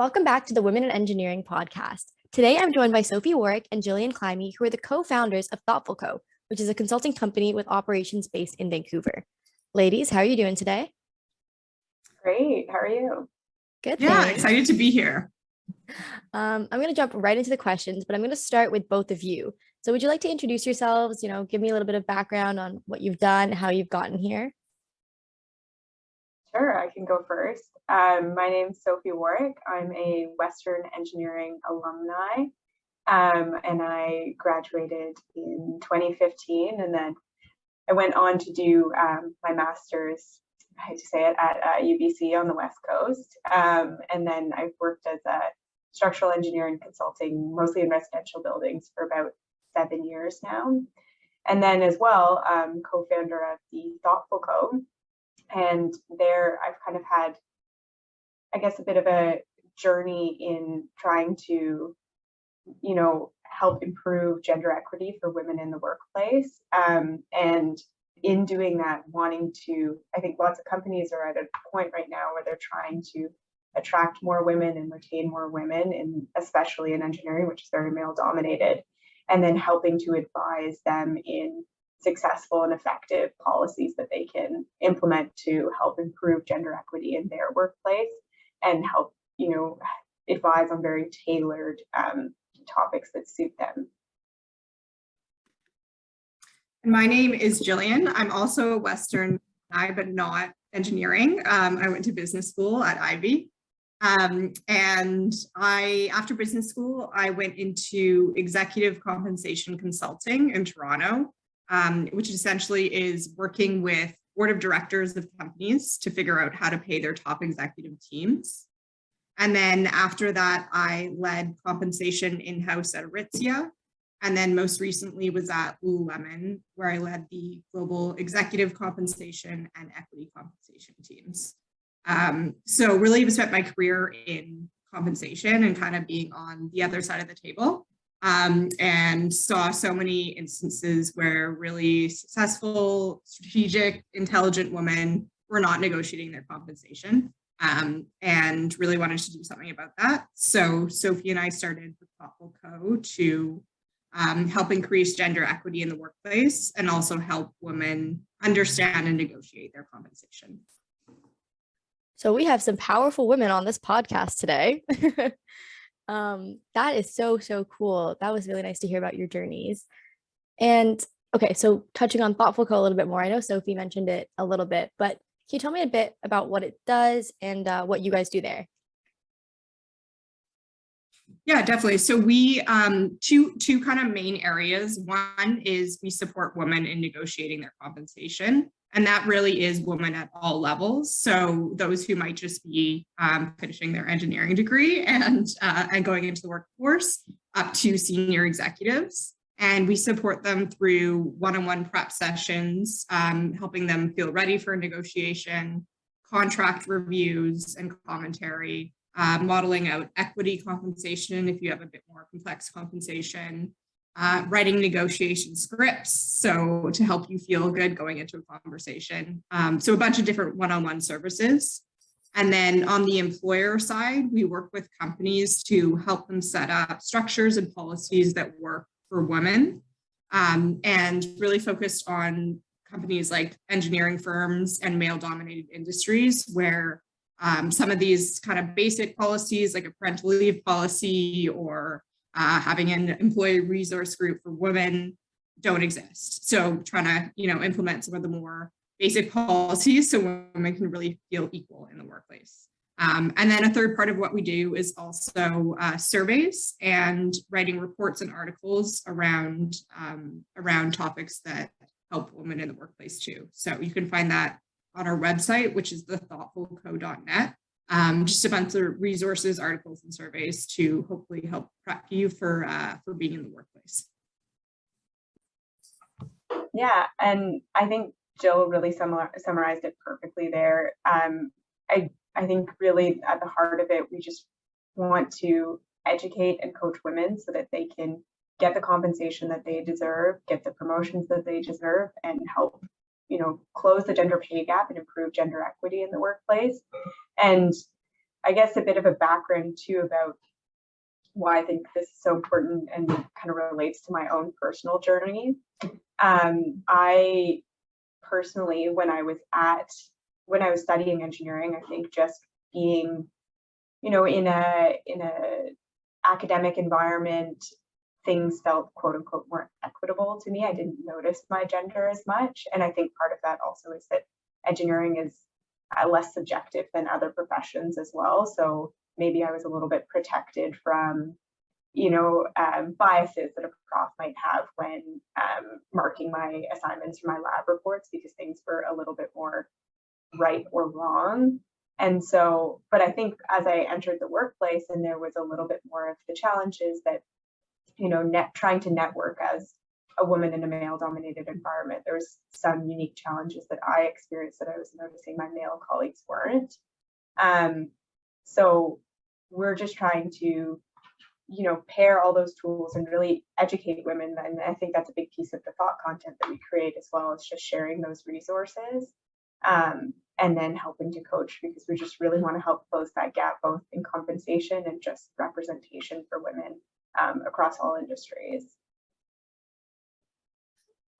Welcome back to the Women in Engineering podcast. Today, I'm joined by Sophie Warwick and Jillian Climie, who are the co-founders of Thoughtful Co., which is a consulting company with operations based in Vancouver. Ladies, how are you doing today? Great. How are you? Good, Yeah, thanks. excited to be here. I'm going to jump right into the questions, but I'm going to start with both of you. So would you like to introduce yourselves, give me a little bit of background on what you've done, how you've gotten here? Sure, I can go first. My name's Sophie Warwick. I'm a Western Engineering alumni, and I graduated in 2015, and then I went on to do my master's, I hate to say it, at UBC on the West Coast. And then I've worked as a structural engineering consulting, mostly in residential buildings, for about 7 years now. And then as well, co-founder of the Thoughtful Co. And there I've kind of had, I guess, a bit of a journey in trying to, help improve gender equity for women in the workplace. And in doing that, wanting to, I think lots of companies are at a point right now where they're trying to attract more women and retain more women, and especially in engineering, which is very male dominated, and then helping to advise them in successful and effective policies that they can implement to help improve gender equity in their workplace and help, advise on very tailored topics that suit them. My name is Jillian. I'm also a Western guy, but not engineering. I went to business school at Ivey. And after business school, I went into executive compensation consulting in Toronto, which essentially is working with board of directors of companies to figure out how to pay their top executive teams. And then after that, I led compensation in-house at Aritzia. And then most recently was at Lululemon, where I led the global executive compensation and equity compensation teams. So really have spent my career in compensation and kind of being on the other side of the table, and saw so many instances where really successful, strategic, intelligent women were not negotiating their compensation, and really wanted to do something about that. So Sophie and I started the Thoughtful Co. to help increase gender equity in the workplace and also help women understand and negotiate their compensation. So we have some powerful women on this podcast today. That is so cool. That was really nice to hear about your journeys. And okay, so touching on Thoughtful Co. a little bit more, I know Sophie mentioned it a little bit, but can you tell me a bit about what it does and what you guys do there? Yeah, definitely. So we two kind of main areas. One is we support women in negotiating their compensation, and that really is women at all levels. So those who might just be finishing their engineering degree and going into the workforce, up to senior executives. And we support them through one-on-one prep sessions, helping them feel ready for negotiation, contract reviews and commentary, modeling out equity compensation if you have a bit more complex compensation, writing negotiation scripts, so to help you feel good going into a conversation. So a bunch of different one-on-one services. And then on the employer side, we work with companies to help them set up structures and policies that work for women, and really focused on companies like engineering firms and male-dominated industries where some of these kind of basic policies like a parental leave policy or having an employee resource group for women don't exist. So trying to, implement some of the more basic policies so women can really feel equal in the workplace. And then a third part of what we do is also surveys and writing reports and articles around topics that help women in the workplace too. So you can find that on our website, which is thethoughtfulco.net. Just a bunch of resources, articles, and surveys to hopefully help prep you for being in the workplace. Yeah, and I think Jill really summarized it perfectly there. I think really at the heart of it, we just want to educate and coach women so that they can get the compensation that they deserve, get the promotions that they deserve, and help close the gender pay gap and improve gender equity in the workplace. And I guess a bit of a background too about why I think this is so important and kind of relates to my own personal journey. I personally, when I was studying engineering, I think just being, in a academic environment, things felt quote unquote more equitable to me. I didn't notice my gender as much. And I think part of that also is that engineering is less subjective than other professions as well. So maybe I was a little bit protected from, biases that a prof might have when marking my assignments for my lab reports, because things were a little bit more right or wrong. And so, but I think as I entered the workplace and there was a little bit more of the challenges that, trying to network as a woman in a male dominated environment, there was some unique challenges that I experienced that I was noticing my male colleagues weren't. So we're just trying to, pair all those tools and really educate women. And I think that's a big piece of the thought content that we create as well, as just sharing those resources. And then helping to coach, because we just really want to help close that gap, both in compensation and just representation for women across all industries.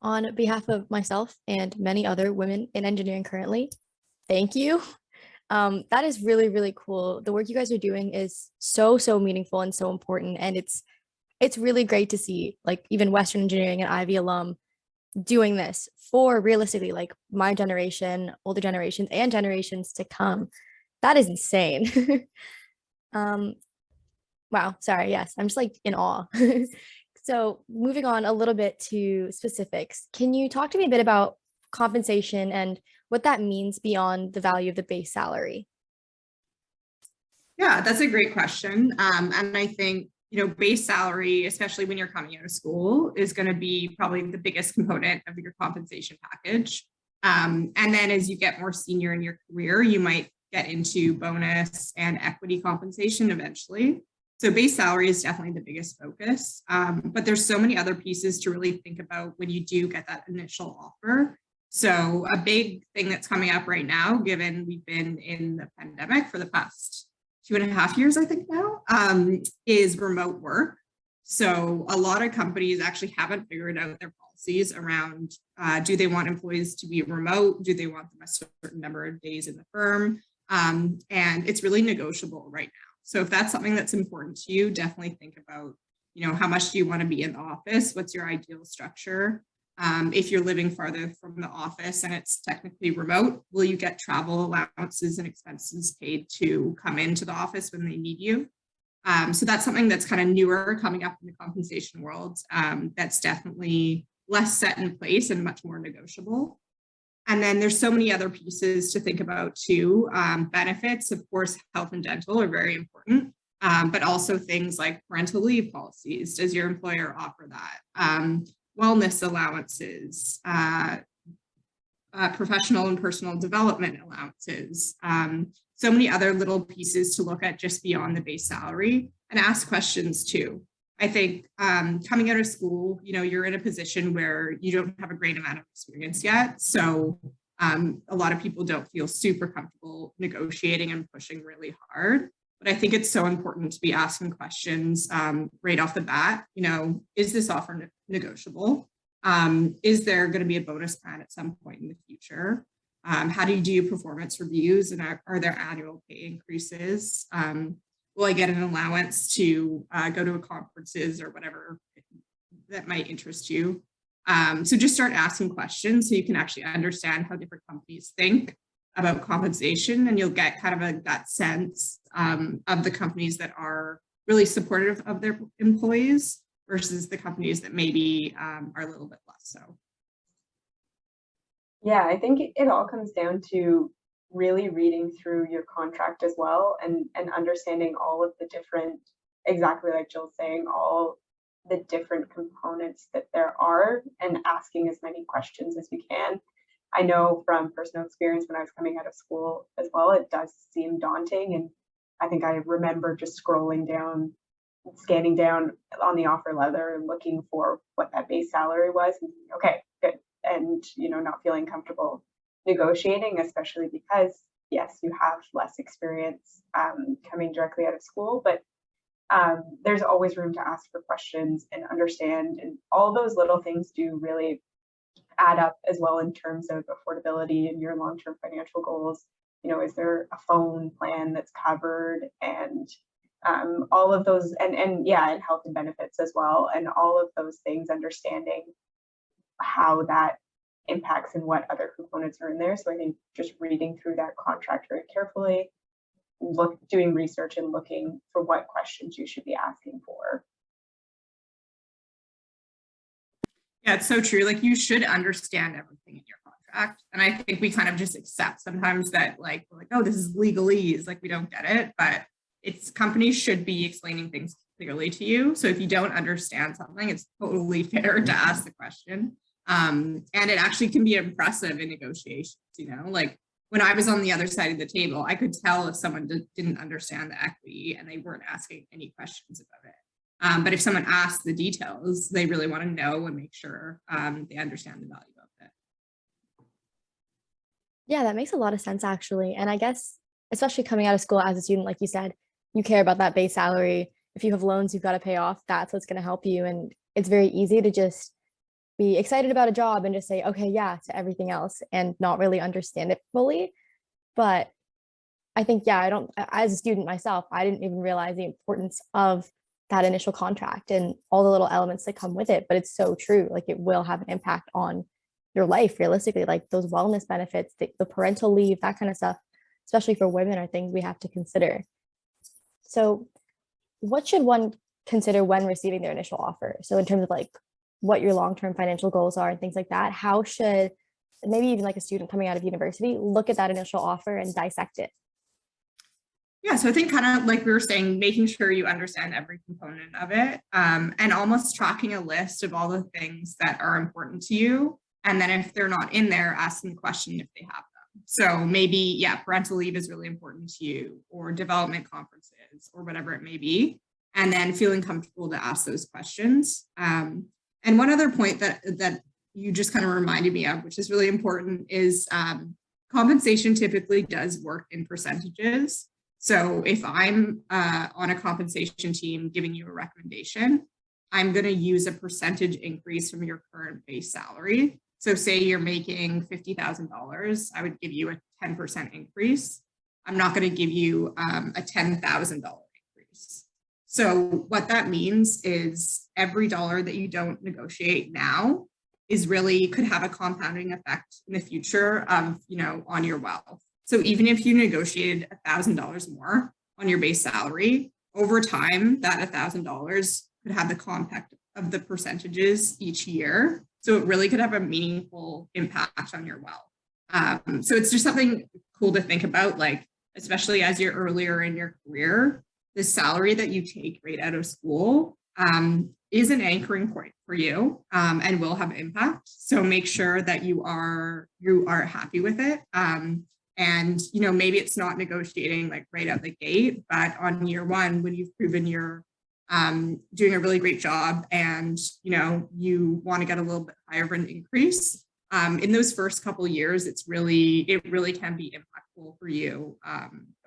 On behalf of myself and many other women in engineering currently, thank you. That is really, really cool. The work you guys are doing is so, so meaningful and so important. And it's really great to see, like, even Western Engineering and Ivy alum doing this for realistically like my generation, older generations, and generations to come. That is insane. Wow, sorry, yes, I'm just like in awe. So moving on a little bit to specifics, can you talk to me a bit about compensation and what that means beyond the value of the base salary? Yeah, that's a great question. And I think, base salary, especially when you're coming out of school, is going to be probably the biggest component of your compensation package. And then as you get more senior in your career, you might get into bonus and equity compensation eventually. So base salary is definitely the biggest focus. But there's so many other pieces to really think about when you do get that initial offer. So a big thing that's coming up right now, given we've been in the pandemic for the past 2.5 years, I think now, is remote work. So a lot of companies actually haven't figured out their policies around, do they want employees to be remote? Do they want them a certain number of days in the firm? And it's really negotiable right now. So if that's something that's important to you, definitely think about, how much do you want to be in the office? What's your ideal structure? If you're living farther from the office and it's technically remote, will you get travel allowances and expenses paid to come into the office when they need you? So that's something that's kind of newer coming up in the compensation world. That's definitely less set in place and much more negotiable. And then there's so many other pieces to think about too. Benefits, of course, health and dental are very important, but also things like parental leave policies. Does your employer offer that? Wellness allowances, professional and personal development allowances, so many other little pieces to look at just beyond the base salary, and ask questions too. I think coming out of school, you're in a position where you don't have a great amount of experience yet. So a lot of people don't feel super comfortable negotiating and pushing really hard. But I think it's so important to be asking questions right off the bat. Is this offer negotiable? Is there going to be a bonus plan at some point in the future? How do you do performance reviews, and are there annual pay increases? Will I get an allowance to go to conferences or whatever that might interest you? So just start asking questions so you can actually understand how different companies think about compensation, and you'll get kind of that sense of the companies that are really supportive of their employees versus the companies that maybe are a little bit less so. Yeah, I think it all comes down to really reading through your contract as well, and understanding all of the different, exactly like Jill's saying, all the different components that there are, and asking as many questions as we can. I know from personal experience when I was coming out of school as well, it does seem daunting. And I think I remember just scanning down on the offer letter and looking for what that base salary was. And, okay, good. And, not feeling comfortable negotiating, especially because yes, you have less experience coming directly out of school, but there's always room to ask for questions and understand, and all those little things do really add up as well in terms of affordability and your long-term financial goals. You know, is there a phone plan that's covered, and all of those, and yeah, and health and benefits as well, and all of those things, understanding how that impacts and what other components are in there. So I think just reading through that contract very carefully, doing research and looking for what questions you should be asking for. Yeah, it's so true. Like, you should understand everything in your contract. And I think we kind of just accept sometimes that like, we're like, oh, this is legalese, like we don't get it, but it's, companies should be explaining things clearly to you. So if you don't understand something, it's totally fair to ask the question. And it actually can be impressive in negotiations, you know, like when I was on the other side of the table, I could tell if someone didn't understand the equity and they weren't asking any questions about it. But if someone asks the details, they really want to know and make sure they understand the value of it. Yeah, that makes a lot of sense actually. And I guess, especially coming out of school as a student, like you said, you care about that base salary. If you have loans you've got to pay off, that's what's going to help you. And it's very easy to just be excited about a job and just say, okay, yeah, to everything else and not really understand it fully. But I think, yeah, as a student myself, I didn't even realize the importance of that initial contract and all the little elements that come with it. But it's so true. Like, it will have an impact on your life realistically, like those wellness benefits, the parental leave, that kind of stuff, especially for women, are things we have to consider. So what should one consider when receiving their initial offer? So in terms of like what your long-term financial goals are and things like that, how should maybe even like a student coming out of university look at that initial offer and dissect it? Yeah, so I think kind of like we were saying, making sure you understand every component of it, and almost tracking a list of all the things that are important to you. And then if they're not in there, ask them the question if they have them. So maybe, yeah, parental leave is really important to you, or development conferences, or whatever it may be. And then feeling comfortable to ask those questions. And one other point that you just kind of reminded me of, which is really important, is compensation typically does work in percentages. So if I'm on a compensation team giving you a recommendation, I'm going to use a percentage increase from your current base salary. So say you're making $50,000, I would give you a 10% increase. I'm not going to give you a $10,000 increase. So what that means is every dollar that you don't negotiate now is really could have a compounding effect in the future of, you know, on your wealth. So even if you negotiated $1,000 more on your base salary, over time, that $1,000 could have the compact of the percentages each year. So it really could have a meaningful impact on your wealth. So it's just something cool to think about, like, especially as you're earlier in your career, the salary that you take right out of school is an anchoring point for you and will have impact. So make sure that you are happy with it. And, you know, maybe it's not negotiating like right out the gate, but on year one, when you've proven you're doing a really great job and, you know, you want to get a little bit higher of an increase, in those first couple of years, it really can be impactful for you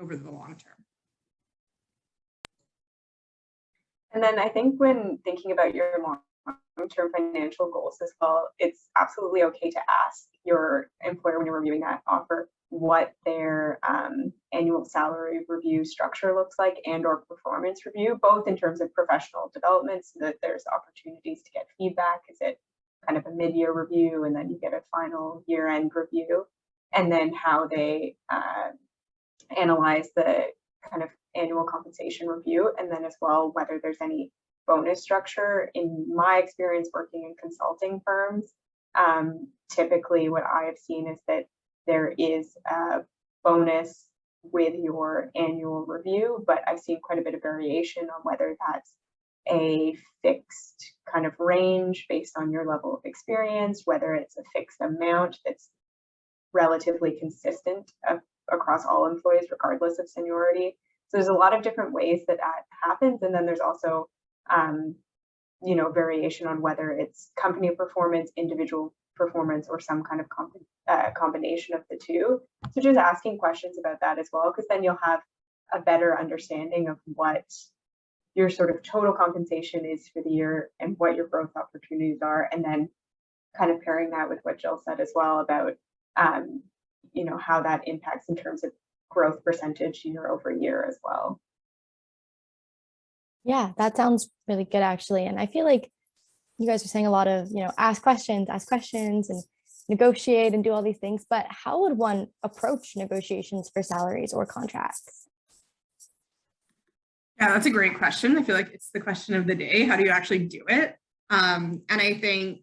over the long term. And then I think when thinking about your long-term financial goals as well, it's absolutely okay to ask your employer when you're reviewing that offer what their annual salary review structure looks like, and or performance review, both in terms of professional development so that there's opportunities to get feedback. Is it kind of a mid-year review and then you get a final year-end review? And then how they analyze the kind of annual compensation review, and then as well whether there's any bonus structure. In my experience working in consulting firms, typically what I have seen is that there is a bonus with your annual review, but I've seen quite a bit of variation on whether that's a fixed kind of range based on your level of experience, whether it's a fixed amount that's relatively consistent across all employees regardless of seniority. So there's a lot of different ways that happens, and then there's also you know, variation on whether it's company performance, individual performance or some kind of combination of the two. So just asking questions about that as well, because then you'll have a better understanding of what your sort of total compensation is for the year and what your growth opportunities are. And then kind of pairing that with what Jill said as well about, you know, how that impacts in terms of growth percentage year over year as well. Yeah, that sounds really good actually. And I feel like you guys are saying a lot of, ask questions and negotiate and do all these things, but how would one approach negotiations for salaries or contracts? Yeah, that's a great question. I feel like it's the question of the day. How do you actually do it? And I think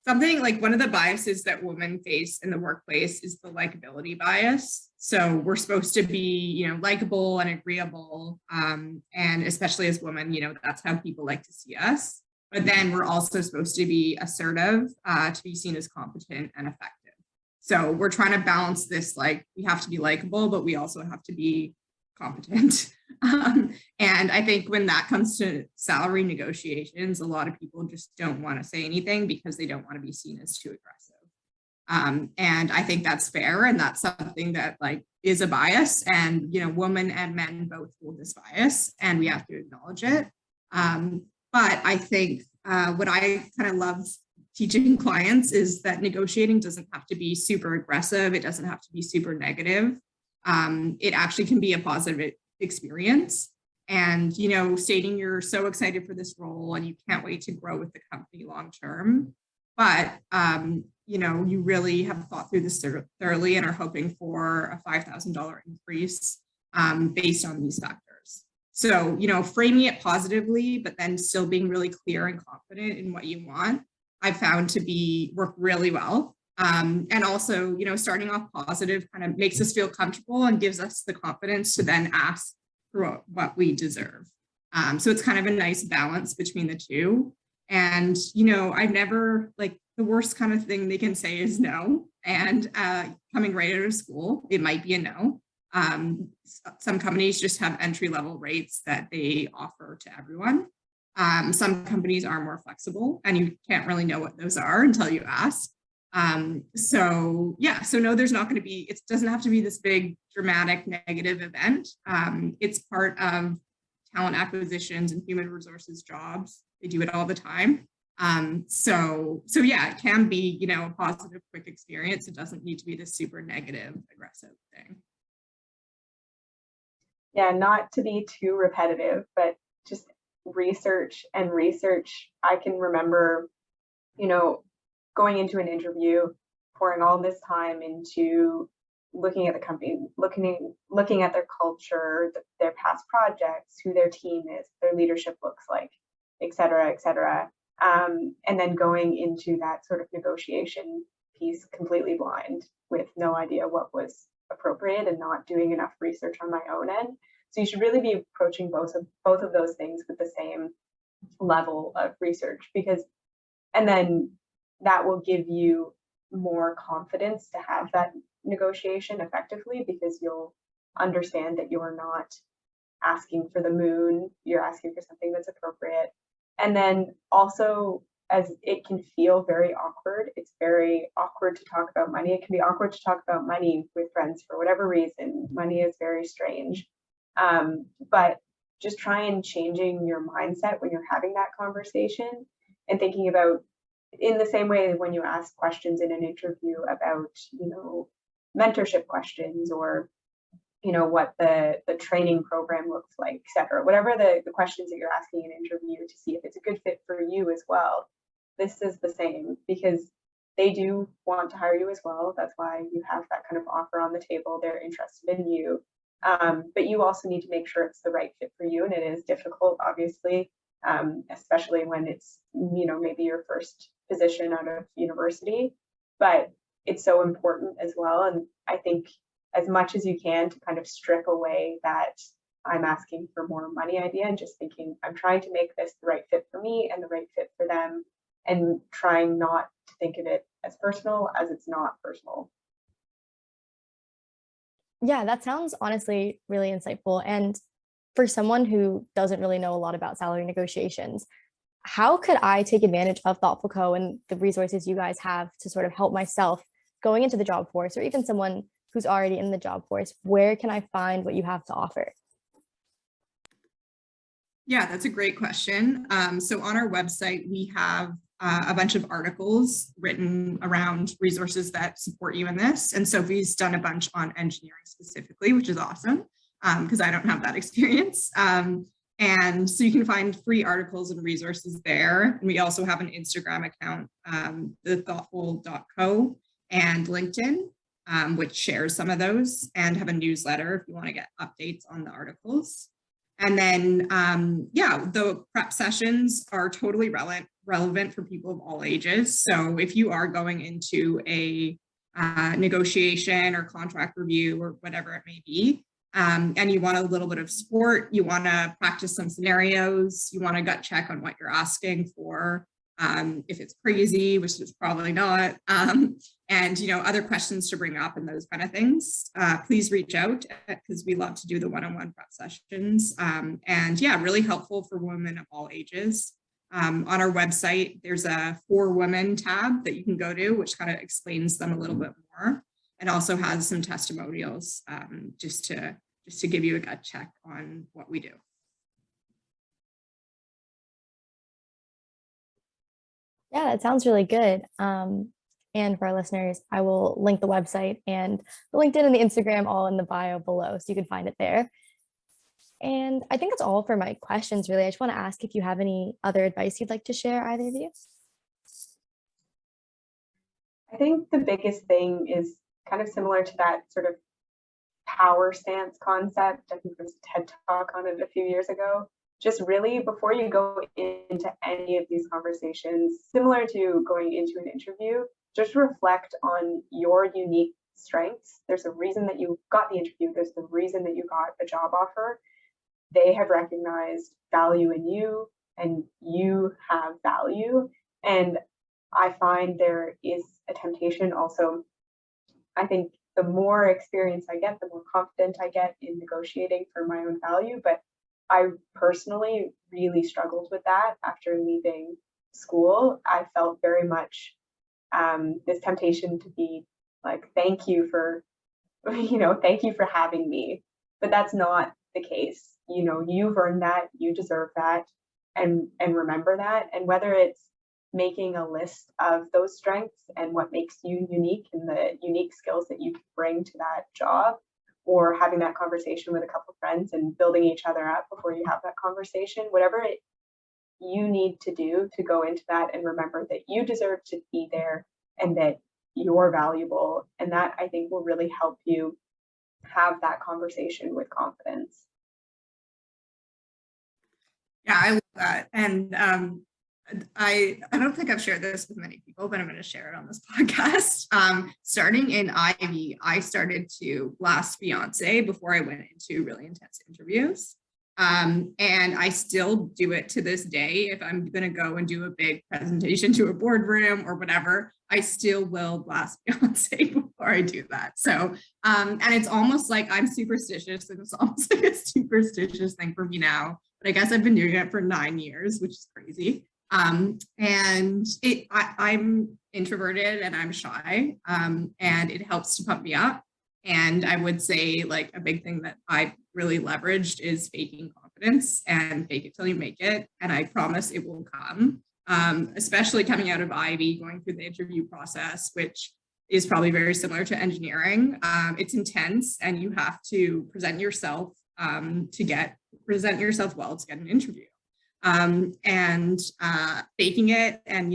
something like one of the biases that women face in the workplace is the likability bias. So we're supposed to be, likable and agreeable. And especially as women, that's how people like to see us. But then we're also supposed to be assertive to be seen as competent and effective. So we're trying to balance this, like we have to be likable, but we also have to be competent. And I think when that comes to salary negotiations, a lot of people just don't want to say anything because they don't want to be seen as too aggressive. And I think that's fair. And that's something that is a bias, and, women and men both hold this bias and we have to acknowledge it. But I think what I kind of love teaching clients is that negotiating doesn't have to be super aggressive. It doesn't have to be super negative. It actually can be a positive experience. And, stating you're so excited for this role and you can't wait to grow with the company long term. But, you really have thought through this thoroughly and are hoping for a $5,000 increase based on these factors. So, framing it positively, but then still being really clear and confident in what you want, I've found to work really well. And also, starting off positive kind of makes us feel comfortable and gives us the confidence to then ask for what we deserve. So it's kind of a nice balance between the two. And, I've never, the worst kind of thing they can say is no. And coming right out of school, it might be a no. Some companies just have entry-level rates that they offer to everyone. Some companies are more flexible, and you can't really know what those are until you ask. So no, there's not going to be, it doesn't have to be this big dramatic negative event. It's part of talent acquisitions and human resources jobs. They do it all the time. So yeah, it can be, a positive, quick experience. It doesn't need to be this super negative, aggressive thing. Yeah, not to be too repetitive, but just research. I can remember, going into an interview, pouring all this time into looking at the company, looking at their culture, their past projects, who their team is, their leadership looks like, et cetera, et cetera. And then going into that sort of negotiation piece completely blind with no idea what was appropriate and not doing enough research on my own end. So you should really be approaching both of those things with the same level of research, and then that will give you more confidence to have that negotiation effectively, because you'll understand that you're not asking for the moon, you're asking for something that's appropriate. And then also, as it can feel very awkward, it's very awkward to talk about money. It can be awkward to talk about money with friends for whatever reason. Money is very strange. But just try and changing your mindset when you're having that conversation and thinking about, in the same way when you ask questions in an interview about, mentorship questions or, what the training program looks like, et cetera, whatever the questions that you're asking in an interview to see if it's a good fit for you as well. This is the same, because they do want to hire you as well. That's why you have that kind of offer on the table. They're interested in you. But you also need to make sure it's the right fit for you. And it is difficult, obviously, especially when it's, maybe your first position out of university, but it's so important as well. And I think as much as you can to kind of strip away that I'm asking for more money idea and just thinking, I'm trying to make this the right fit for me and the right fit for them, and trying not to think of it as personal, as it's not personal. Yeah, that sounds honestly really insightful. And for someone who doesn't really know a lot about salary negotiations, how could I take advantage of Thoughtful Co and the resources you guys have to sort of help myself going into the job force, or even someone who's already in the job force? Where can I find what you have to offer? Yeah, that's a great question. So on our website, we have a bunch of articles written around resources that support you in this. And Sophie's done a bunch on engineering specifically, which is awesome because I don't have that experience. And so you can find free articles and resources there. And we also have an Instagram account, thethoughtful.co, and LinkedIn, which shares some of those, and have a newsletter if you want to get updates on the articles. And then, yeah, the prep sessions are totally relevant for people of all ages. So if you are going into a negotiation or contract review or whatever it may be, and you want a little bit of support, you want to practice some scenarios, you want a gut check on what you're asking for, if it's crazy, which it's probably not, and other questions to bring up and those kind of things, please reach out because we love to do the one-on-one prep sessions. And yeah, really helpful for women of all ages. On our website, there's a For Women tab that you can go to, which kind of explains them a little bit more, and also has some testimonials just to give you a gut check on what we do. Yeah, that sounds really good. And for our listeners, I will link the website and the LinkedIn and the Instagram all in the bio below, so you can find it there. And I think that's all for my questions, really. I just want to ask if you have any other advice you'd like to share, either of you. I think the biggest thing is kind of similar to that sort of power stance concept. I think there was a TED Talk on it a few years ago. Just really, before you go into any of these conversations, similar to going into an interview, just reflect on your unique strengths. There's a reason that you got the interview. There's the reason that you got a job offer. They have recognized value in you, and you have value. And I find there is a temptation also. I think the more experience I get, the more confident I get in negotiating for my own value. But I personally really struggled with that after leaving school. I felt very much this temptation to be like, thank you for, thank you for having me. But that's not the case. You've earned that, you deserve that, and remember that. And whether it's making a list of those strengths and what makes you unique and the unique skills that you can bring to that job, or having that conversation with a couple of friends and building each other up before you have that conversation, whatever you need to do to go into that and remember that you deserve to be there and that you're valuable. And that, I think, will really help you have that conversation with confidence. Yeah, I love that. And I don't think I've shared this with many people, but I'm going to share it on this podcast. Starting in Ivy, I started to blast Beyonce before I went into really intense interviews. And I still do it to this day. If I'm going to go and do a big presentation to a boardroom or whatever, I still will blast Beyonce before I do that. So, and it's almost like I'm superstitious, and it's almost like a superstitious thing for me now. But I guess I've been doing it for 9 years, which is crazy. And I'm introverted and I'm shy, and it helps to pump me up. And I would say, like, a big thing that I really leveraged is faking confidence, and fake it till you make it. And I promise it will come, especially coming out of Ivy, going through the interview process, which is probably very similar to engineering. It's intense, and you have to present yourself present yourself well to get an interview. And faking it and,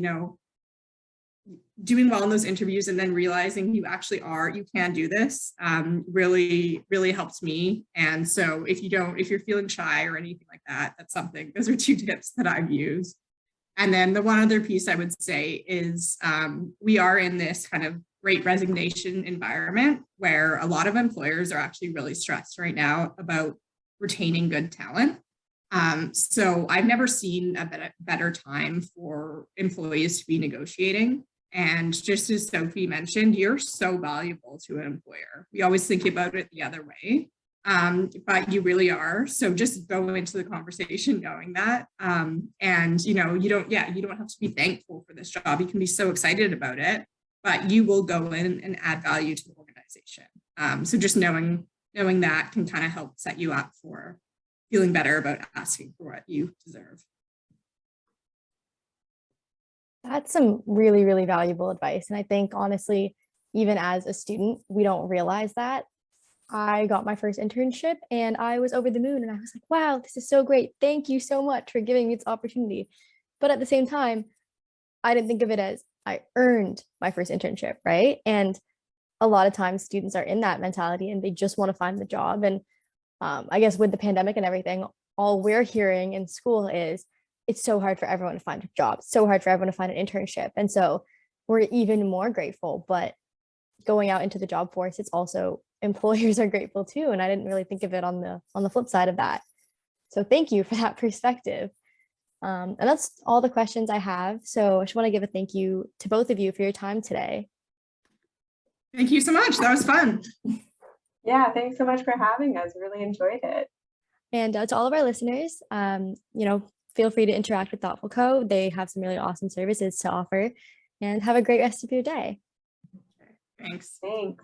doing well in those interviews and then realizing you can do this, really, really helps me. And so if you're feeling shy or anything like that, those are 2 tips that I've used. And then the one other piece I would say is we are in this kind of great resignation environment where a lot of employers are actually really stressed right now about retaining good talent. So I've never seen a better time for employees to be negotiating. And just as Sophie mentioned, you're so valuable to an employer. We always think about it the other way. but you really are. So just go into the conversation knowing that. And you know, you don't have to be thankful for this job. You can be so excited about it, but you will go in and add value to the organization. So just knowing that can kind of help set you up for feeling better about asking for what you deserve. That's some really, really valuable advice. And I think honestly, even as a student, we don't realize that. I got my first internship and I was over the moon and I was like, wow, this is so great. Thank you so much for giving me this opportunity. But at the same time, I didn't think of it as I earned my first internship, right? And a lot of times students are in that mentality and they just want to find the job. And I guess with the pandemic and everything, all we're hearing in school is it's so hard for everyone to find a job, so hard for everyone to find an internship. And so we're even more grateful. But going out into the job force, it's also employers are grateful too. And I didn't really think of it on the flip side of that. So thank you for that perspective. And that's all the questions I have. So I just want to give a thank you to both of you for your time today. Thank you so much. That was fun. Yeah, thanks so much for having us. Really enjoyed it. And to all of our listeners, feel free to interact with Thoughtful Co. They have some really awesome services to offer, and have a great rest of your day. Thanks. Thanks.